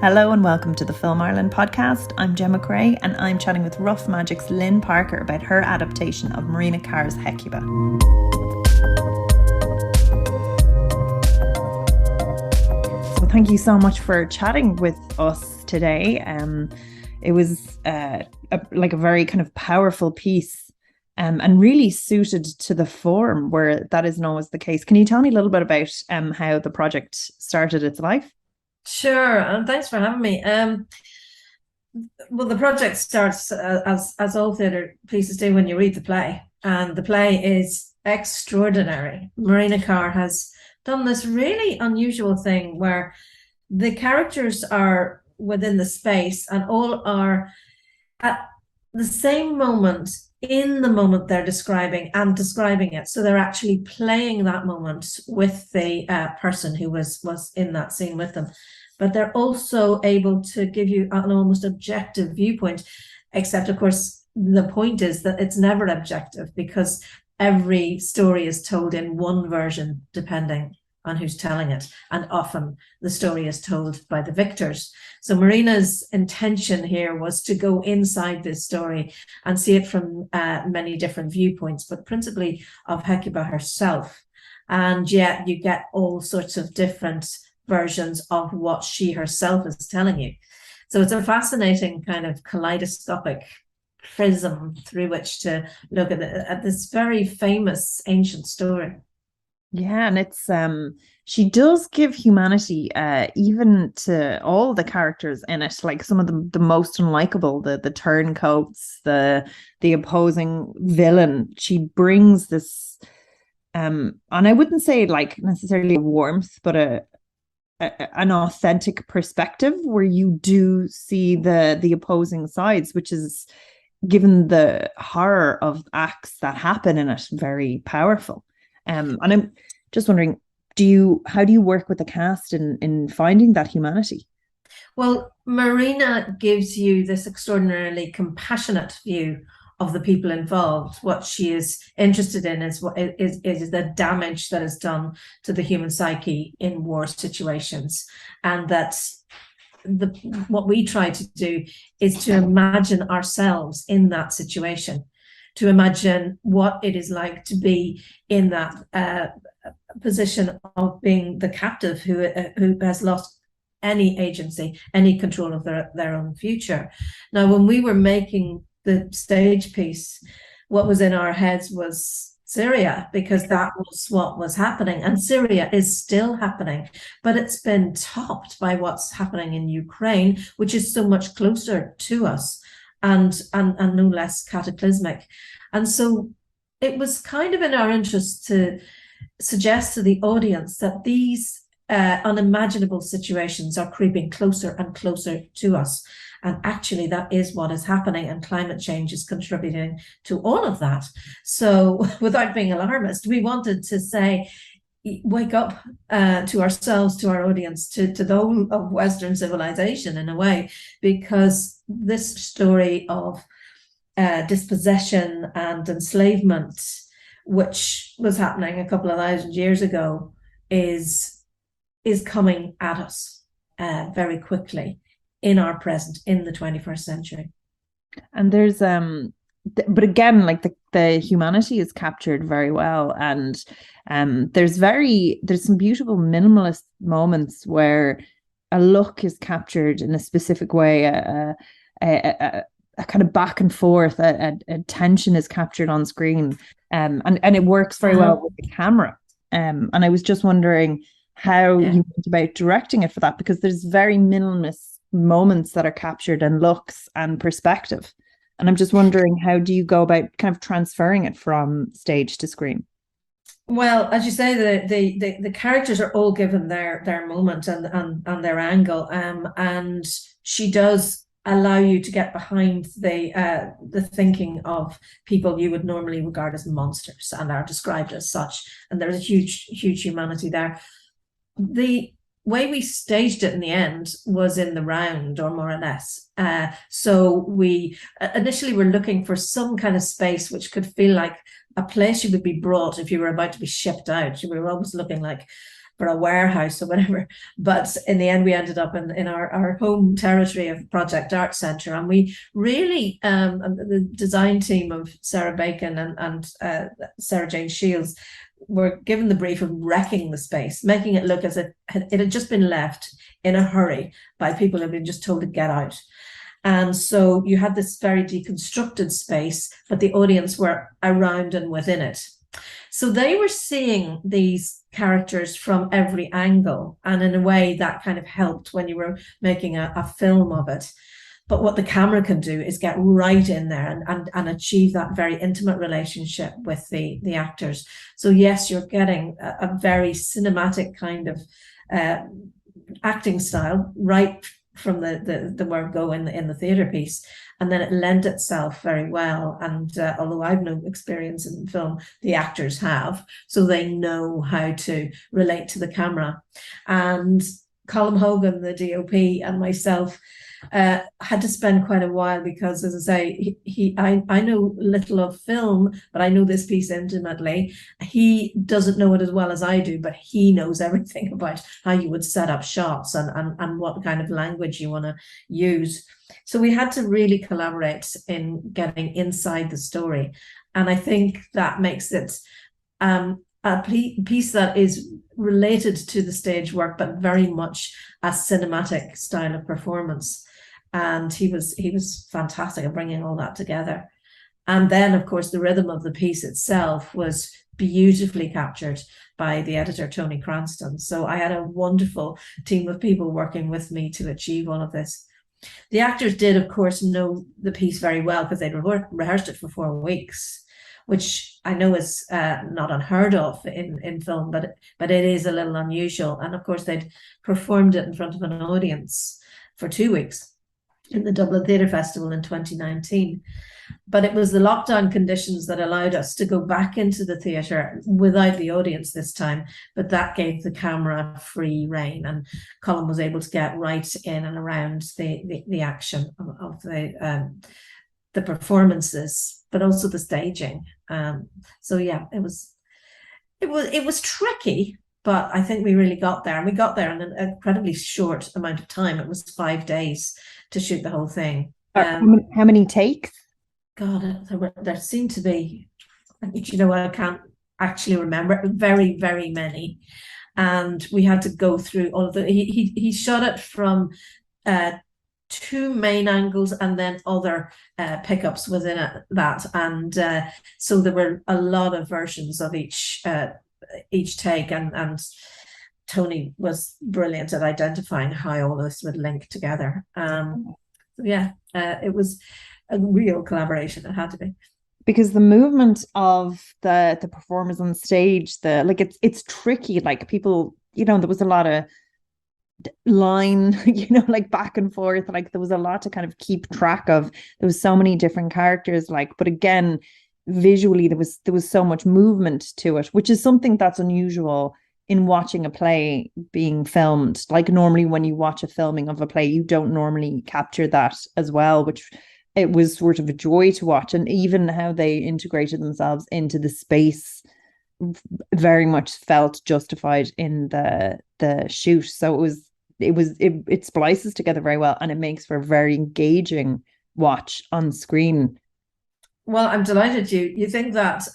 Hello and welcome to the Film Ireland podcast. I'm Gemma Creagh and I'm chatting with Rough Magic's Lynne Parker about her adaptation of Marina Carr's Hecuba. So thank you so much for chatting with us today. It was a very kind of powerful piece and really suited to the form where that isn't always the case. Can you tell me a little bit about how the project started its life? Sure, and thanks for having me. Well, the project starts as all theatre pieces do when you read the play, and the play is extraordinary. Marina Carr has done this really unusual thing where the characters are within the space and all are at the same moment, in the moment they're describing it. So they're actually playing that moment with the person who was in that scene with them. But they're also able to give you an almost objective viewpoint, except, of course, the point is that it's never objective because every story is told in one version, depending on who's telling it. And often the story is told by the victors. So Marina's intention here was to go inside this story and see it from many different viewpoints, but principally of Hecuba herself. And yet you get all sorts of different versions of what she herself is telling you. So it's a fascinating kind of kaleidoscopic prism through which to look at this very famous ancient story. Yeah, and it's she does give humanity even to all the characters in it, like some of the most unlikable, the turncoats, the opposing villain. She brings this and I wouldn't say like necessarily a warmth, but an authentic perspective where you do see the opposing sides, which is, given the horror of acts that happen in it, very powerful. And I'm just wondering, how do you work with the cast in finding that humanity? Well, Marina gives you this extraordinarily compassionate view of the people involved. What she is interested in is the damage that is done to the human psyche in war situations, and that what we try to do is to imagine ourselves in that situation, to imagine what it is like to be in that position of being the captive who has lost any agency, any control of their own future. Now, when we were making the stage piece, what was in our heads was Syria, because that was what was happening, and Syria is still happening, but it's been topped by what's happening in Ukraine, which is so much closer to us and no less cataclysmic. And so it was kind of in our interest to suggest to the audience that these unimaginable situations are creeping closer and closer to us. And actually, that is what is happening, and climate change is contributing to all of that. So, without being alarmist, we wanted to say, wake up to ourselves, to our audience, to the whole of Western civilization in a way, because this story of dispossession and enslavement, which was happening a couple of thousand years ago, is coming at us very quickly in our present, in the 21st century. And there's but again, like the humanity is captured very well, and there's some beautiful minimalist moments where a look is captured in a specific way, a kind of back and forth, a tension is captured on screen, and it works very well with the camera. And I was just wondering how you went about directing it for that, because there's very minimalist moments that are captured, and looks and perspective. And I'm just wondering, how do you go about kind of transferring it from stage to screen? Well, as you say, the characters are all given their moment and their angle, and she does allow you to get behind the thinking of people you would normally regard as monsters and are described as such. And there's a huge humanity there. The way we staged it in the end was in the round, or more or less. So we initially were looking for some kind of space which could feel like a place you would be brought if you were about to be shipped out. We were almost looking like for a warehouse or whatever. But in the end, we ended up in our home territory of Project Art Centre, and we really, the design team of Sarah Bacon and Sarah Jane Shields were given the brief of wrecking the space, making it look as if it had just been left in a hurry by people who had been just told to get out. And so you had this very deconstructed space, but the audience were around and within it. So they were seeing these characters from every angle. And in a way that kind of helped when you were making a film of it. But what the camera can do is get right in there and achieve that very intimate relationship with the actors. So yes, you're getting a very cinematic kind of acting style right from the word go in the theatre piece, and then it lent itself very well. And although I've no experience in film, the actors have, so they know how to relate to the camera. And Colm Hogan, the DOP, and myself had to spend quite a while, because, as I say, I know little of film, but I know this piece intimately. He doesn't know it as well as I do, but he knows everything about how you would set up shots and what kind of language you want to use. So we had to really collaborate in getting inside the story. And I think that makes it a piece that is related to the stage work, but very much a cinematic style of performance. And he was fantastic at bringing all that together. And then, of course, the rhythm of the piece itself was beautifully captured by the editor, Tony Cranston. So I had a wonderful team of people working with me to achieve all of this. The actors did, of course, know the piece very well, because they'd rehearsed it for 4 weeks, which I know is not unheard of in film, but it is a little unusual. And of course, they'd performed it in front of an audience for 2 weeks in the Dublin Theatre Festival in 2019. But it was the lockdown conditions that allowed us to go back into the theatre without the audience this time, but that gave the camera free rein, and Colm was able to get right in and around the action of the performances, but also the staging. So yeah, it was tricky, but I think we really got there, and we got there in an incredibly short amount of time. It was 5 days to shoot the whole thing. How many takes? God, there seemed to be, I can't actually remember, very, very many. And we had to go through all of the, he shot it from 2 main angles and then other pickups within that. And so there were a lot of versions of each take, and Tony was brilliant at identifying how all this would link together. It was a real collaboration. It had to be, because the movement of the performers on stage, it's tricky. Like, people, there was a lot of line, like back and forth. Like, there was a lot to kind of keep track of. There was so many different characters. But again, visually there was so much movement to it, which is something that's unusual in watching a play being filmed. Like, normally when you watch a filming of a play, you don't normally capture that as well, which it was sort of a joy to watch. And even how they integrated themselves into the space very much felt justified in the shoot. So it splices together very well, and it makes for a very engaging watch on screen. Well, I'm delighted you think that.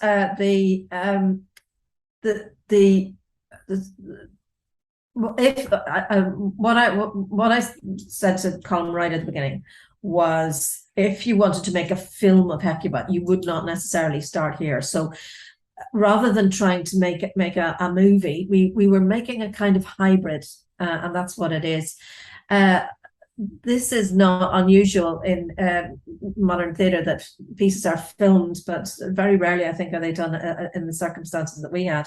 What I said to Colm right at the beginning was, if you wanted to make a film of Hecuba, you would not necessarily start here. So rather than trying to make a movie, we were making a kind of hybrid, and that's what it is. This is not unusual in modern theatre, that pieces are filmed, but very rarely, I think, are they done in the circumstances that we had.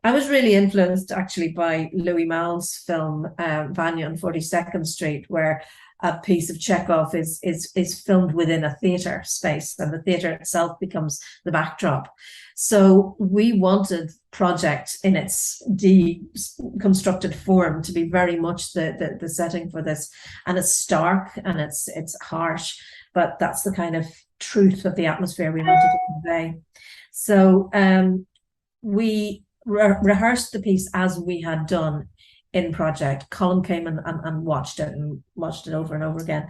I was really influenced actually by Louis Malle's film Vanya on 42nd Street, where a piece of Chekhov is filmed within a theatre space, and the theatre itself becomes the backdrop. So we wanted Project in its deconstructed form to be very much the setting for this, and it's stark and it's harsh, but that's the kind of truth of the atmosphere we wanted to convey. So we rehearsed the piece as we had done in project. Colin came and watched it over and over again.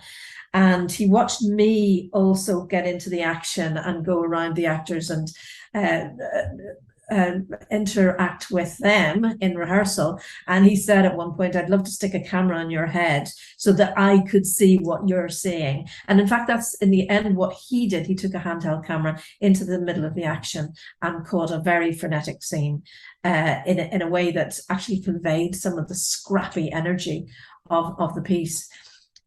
And he watched me also get into the action and go around the actors and interact with them in rehearsal. And he said at one point, I'd love to stick a camera on your head so that I could see what you're seeing. And in fact, that's in the end what he did. He took a handheld camera into the middle of the action and caught a very frenetic scene in a way that actually conveyed some of the scrappy energy of the piece.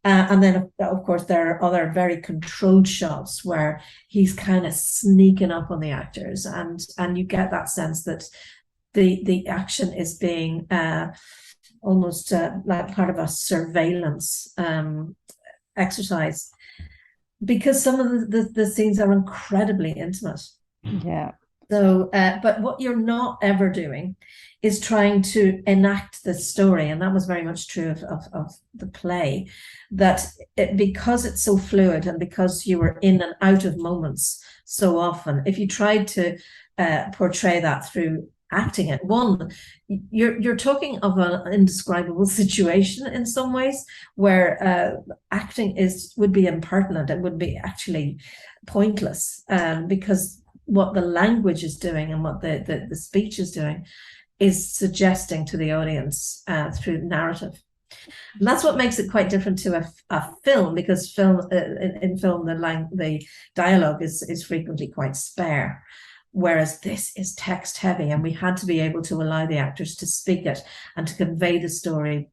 And then, of course, there are other very controlled shots where he's kind of sneaking up on the actors, and you get that sense that the action is being almost like part of a surveillance exercise, because some of the scenes are incredibly intimate. Yeah. So, but what you're not ever doing is trying to enact the story. And that was very much true of the play, that because it's so fluid and because you were in and out of moments so often, if you tried to portray that through acting it, one, you're talking of an indescribable situation in some ways, where acting would be impertinent. It would be actually pointless, because what the language is doing and what the speech is doing is suggesting to the audience through narrative. And that's what makes it quite different to a film, because in film the dialogue is frequently quite spare, whereas this is text heavy, and we had to be able to allow the actors to speak it and to convey the story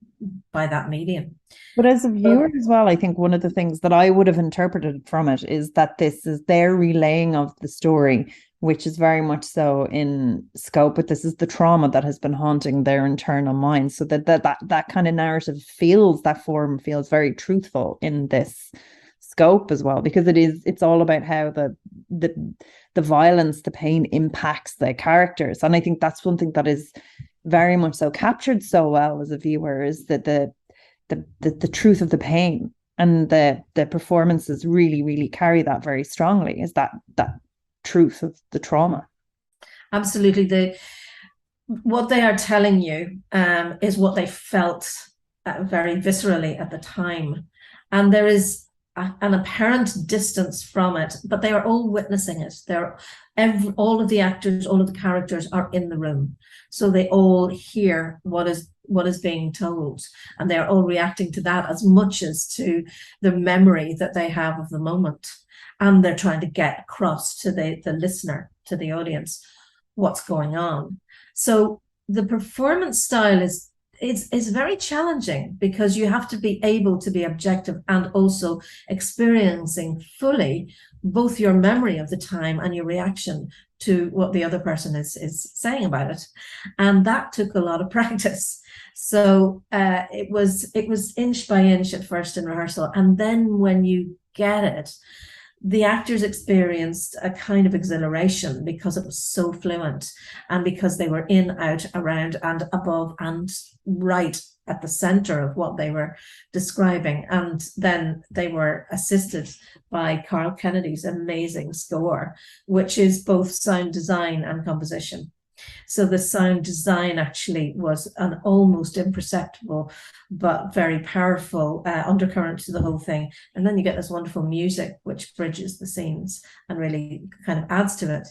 by that medium. But as a viewer as well, I think one of the things that I would have interpreted from it is that this is their relaying of the story, which is very much so in scope, but this is the trauma that has been haunting their internal mind. So that kind of narrative that form feels very truthful in this scope as well, because it's all about how the violence, the pain impacts the characters. And I think that's one thing that is very much so captured so well as a viewer, is that the truth of the pain, and the performances really carry that very strongly, is that truth of the trauma. Absolutely. What they are telling you is what they felt very viscerally at the time, and there is an apparent distance from it, but they are all witnessing it. All of the actors, all of the characters are in the room, so they all hear what is being told, and they're all reacting to that as much as to the memory that they have of the moment. And they're trying to get across to the listener, to the audience, what's going on. So the performance style is very challenging, because you have to be able to be objective and also experiencing fully both your memory of the time and your reaction to what the other person is saying about it. And that took a lot of practice. So it was inch by inch at first in rehearsal, and then when you get it, the actors experienced a kind of exhilaration, because it was so fluent, and because they were in, out, around, and above, and right at the center of what they were describing. And then they were assisted by Carl Kennedy's amazing score, which is both sound design and composition. So the sound design actually was an almost imperceptible but very powerful undercurrent to the whole thing. And then you get this wonderful music which bridges the scenes and really kind of adds to it.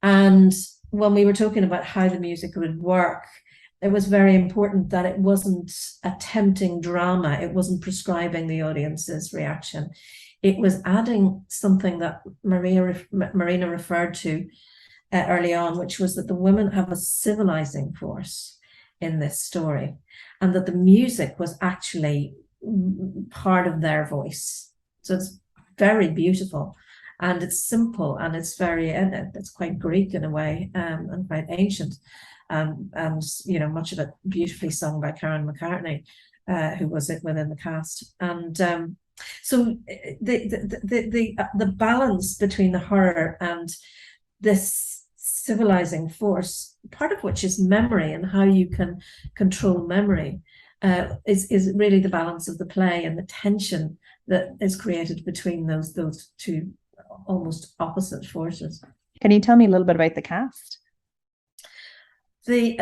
And when we were talking about how the music would work, it was very important that it wasn't attempting drama. It wasn't prescribing the audience's reaction. It was adding something that Marina referred to early on, which was that the women have a civilizing force in this story, and that the music was actually part of their voice. So it's very beautiful, and it's simple, and it's quite Greek in a way, and quite ancient, and much of it beautifully sung by Karen McCartney, who was within the cast. And so the balance between the horror and this civilizing force, part of which is memory and how you can control memory, is really the balance of the play, and the tension that is created between those two almost opposite forces. Can you tell me a little bit about the cast? The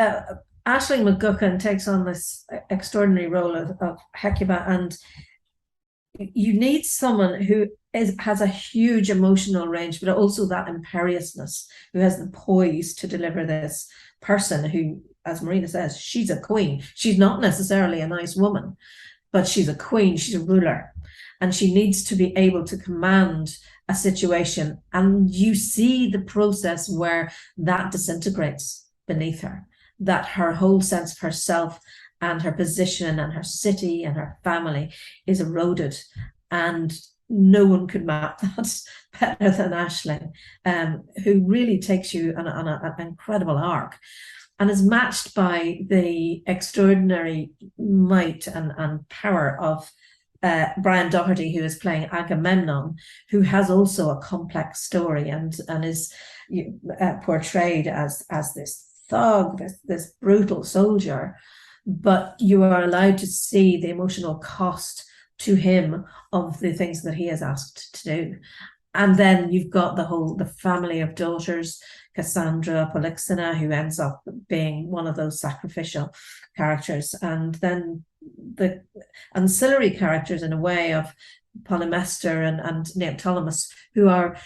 Aislin McGuckin takes on this extraordinary role of Hecuba, and you need someone who has a huge emotional range, but also that imperiousness, who has the poise to deliver this person who, as Marina says, she's a queen. She's not necessarily a nice woman, but she's a queen, she's a ruler, and she needs to be able to command a situation. And you see the process where that disintegrates beneath her, that her whole sense of herself and her position and her city and her family is eroded. And no one could map that better than Aislin, who really takes you on an incredible arc, and is matched by the extraordinary might and power of Brian Doherty, who is playing Agamemnon, who has also a complex story and is portrayed as this thug, this brutal soldier. But you are allowed to see the emotional cost to him of the things that he is asked to do. And then you've got the family of daughters, Cassandra, Polyxena, who ends up being one of those sacrificial characters. And then the ancillary characters, in a way, of Polymestor and Neoptolemus, who are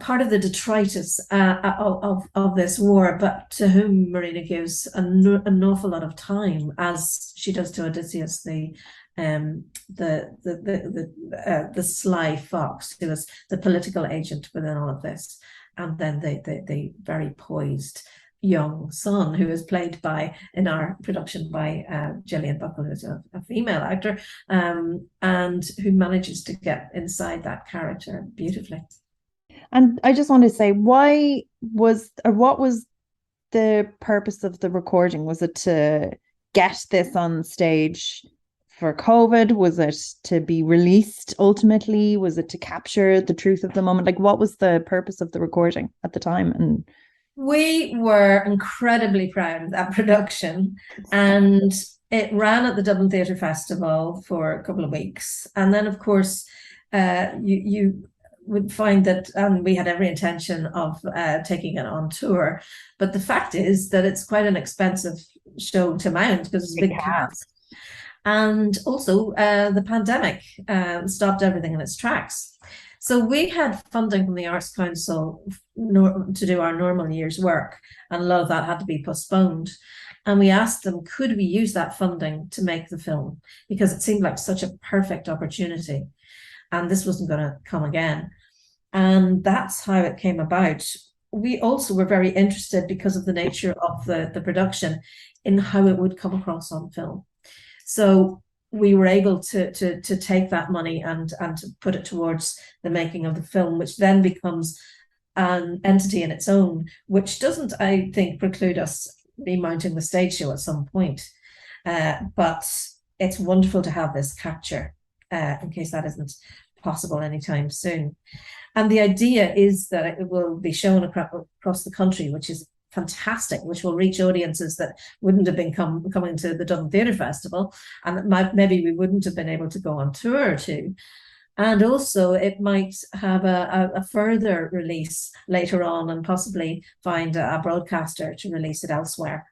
part of the detritus of this war, but to whom Marina gives an awful lot of time, as she does to Odysseus, the sly fox, who is the political agent within all of this, and then the very poised young son, who is played by, in our production, by Gillian Buckle, who's a female actor, and who manages to get inside that character beautifully. And I just want to say, what was the purpose of the recording? Was it to get this on stage for COVID? Was it to be released ultimately? Was it to capture the truth of the moment? Like, what was the purpose of the recording at the time? And we were incredibly proud of that production, and it ran at the Dublin Theatre Festival for a couple of weeks. And then, of course, you would find that we had every intention of taking it on tour. But the fact is that it's quite an expensive show to mount because it's a big cast. And also the pandemic stopped everything in its tracks. So we had funding from the Arts Council to do our normal year's work, and a lot of that had to be postponed. And we asked them, could we use that funding to make the film? Because it seemed like such a perfect opportunity, and this wasn't going to come again. And that's how it came about. We also were very interested, because of the nature of the production, in how it would come across on film. So we were able to take that money and to put it towards the making of the film, which then becomes an entity in its own, which doesn't, I think, preclude us remounting the stage show at some point. But it's wonderful to have this capture, in case that isn't possible anytime soon. And the idea is that it will be shown across the country, which is fantastic, which will reach audiences that wouldn't have been coming to the Dublin Theatre Festival, and maybe we wouldn't have been able to go on tour to. And also it might have a further release later on, and possibly find a broadcaster to release it elsewhere.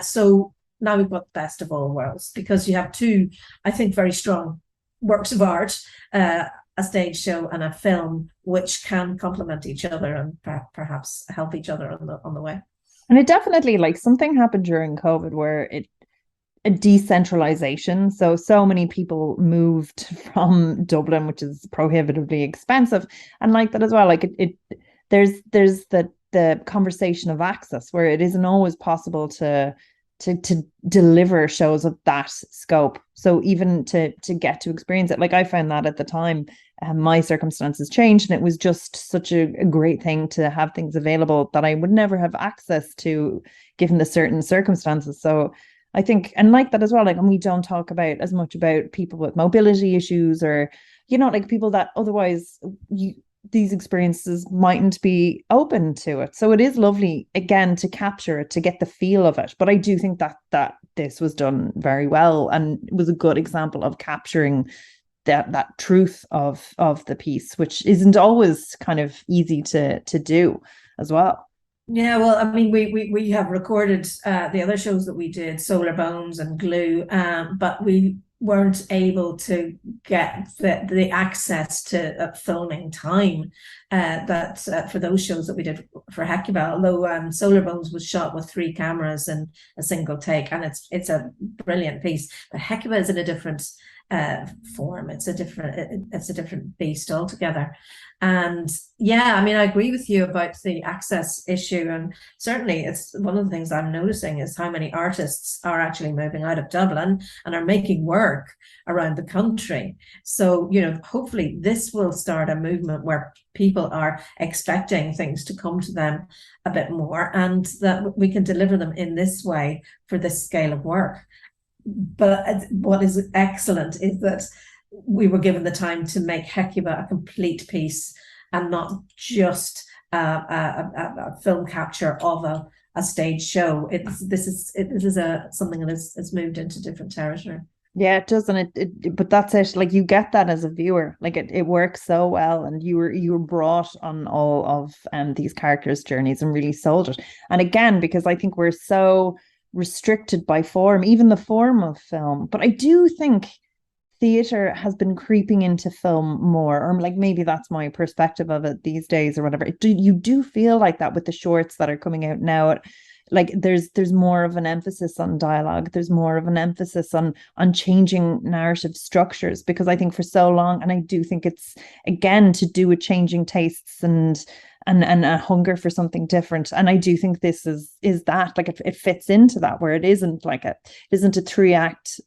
So now we've got the best of all worlds, because you have two, I think, very strong works of art, a stage show and a film, which can complement each other and perhaps help each other on the way. And it definitely, like, something happened during COVID where a decentralization. So many people moved from Dublin, which is prohibitively expensive, and like that as well. Like there's the conversation of access, where it isn't always possible to deliver shows of that scope. So even to get to experience it, like I found that at the time, my circumstances changed, and it was just such a great thing to have things available that I would never have access to given the certain circumstances. So I think, and like that as well, like, and we don't talk about as much about people with mobility issues, or, you know, like people that otherwise these experiences mightn't be open to it. So it is lovely, again, to capture it, to get the feel of it. But I do think that this was done very well, and it was a good example of capturing that truth of the piece, which isn't always kind of easy to do as well. Yeah, well, I mean, we have recorded the other shows that we did, Solar Bones and Glue, but we weren't able to get the access to filming time that for those shows that we did for Hecuba. Although Solar Bones was shot with 3 cameras and a single take, and it's a brilliant piece. But Hecuba is in a different form. It's a different beast altogether. And yeah, I mean, I agree with you about the access issue, and certainly it's one of the things I'm noticing is how many artists are actually moving out of Dublin and are making work around the country. So, you know, hopefully this will start a movement where people are expecting things to come to them a bit more, and that we can deliver them in this way for this scale of work. But what is excellent is that we were given the time to make Hecuba a complete piece and not just a film capture of a stage show. This is something that has moved into different territory. Yeah, it does, and but that's it. Like, you get that as a viewer. Like, it works so well, and you were brought on all of these characters' journeys and really sold it. And again, because I think we're so restricted by form, even the form of film. But I do think theater has been creeping into film more, or like maybe that's my perspective of it these days or whatever. You do feel like that with the shorts that are coming out now. Like there's more of an emphasis on dialogue. There's more of an emphasis on changing narrative structures, because I think for so long, and I do think it's again to do with changing tastes and a hunger for something different. And I do think this is that, like, it fits into that, where it isn't a 3-act.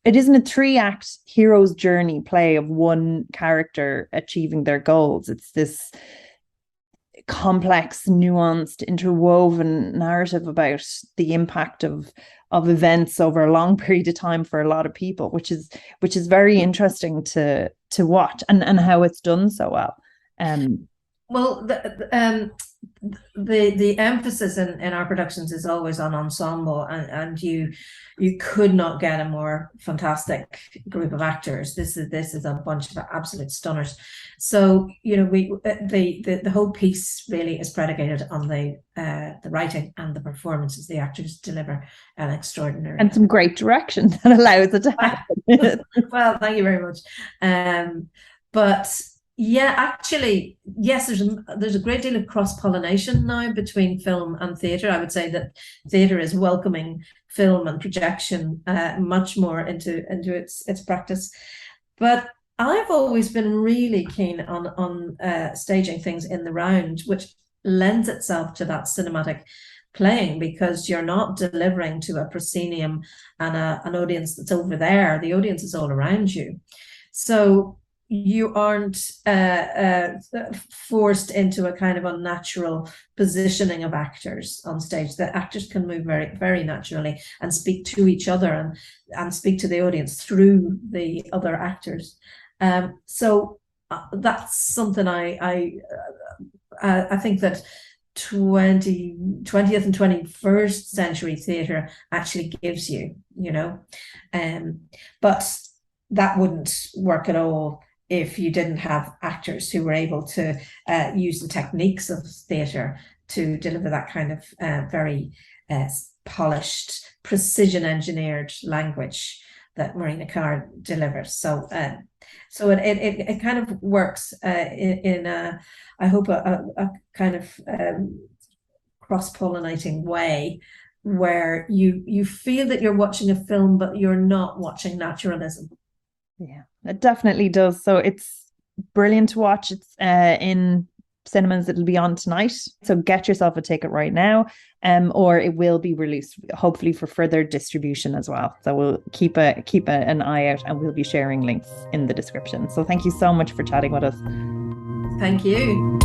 It isn't a 3-act hero's journey play of one character achieving their goals. It's this complex, nuanced, interwoven narrative about the impact of events over a long period of time for a lot of people, which is very interesting to watch, and how it's done so well. Well, the emphasis in our productions is always on ensemble, and you could not get a more fantastic group of actors. This is a bunch of absolute stunners. So, you know, the whole piece really is predicated on the writing and the performances. The actors deliver an extraordinary, and some great direction that allows it to happen. Well, thank you very much. But yeah, actually, yes, there's a great deal of cross-pollination now between film and theatre. I would say that theatre is welcoming film and projection much more into its practice. But I've always been really keen on staging things in the round, which lends itself to that cinematic playing, because you're not delivering to a proscenium and an audience that's over there. The audience is all around you. So you aren't forced into a kind of unnatural positioning of actors on stage. The actors can move very, very naturally and speak to each other and speak to the audience through the other actors. So that's something I think that 20th and 21st century theatre actually gives you, you know. But that wouldn't work at all if you didn't have actors who were able to use the techniques of theatre to deliver that kind of very polished, precision-engineered language that Marina Carr delivers. So it kind of works in I hope a kind of cross-pollinating way, where you feel that you're watching a film, but you're not watching naturalism. Yeah, it definitely does. So it's brilliant to watch. It's in cinemas. It'll be on tonight, so get yourself a ticket right now, or it will be released hopefully for further distribution as well. So we'll keep an eye out, and we'll be sharing links in the description. So thank you so much for chatting with us. Thank you.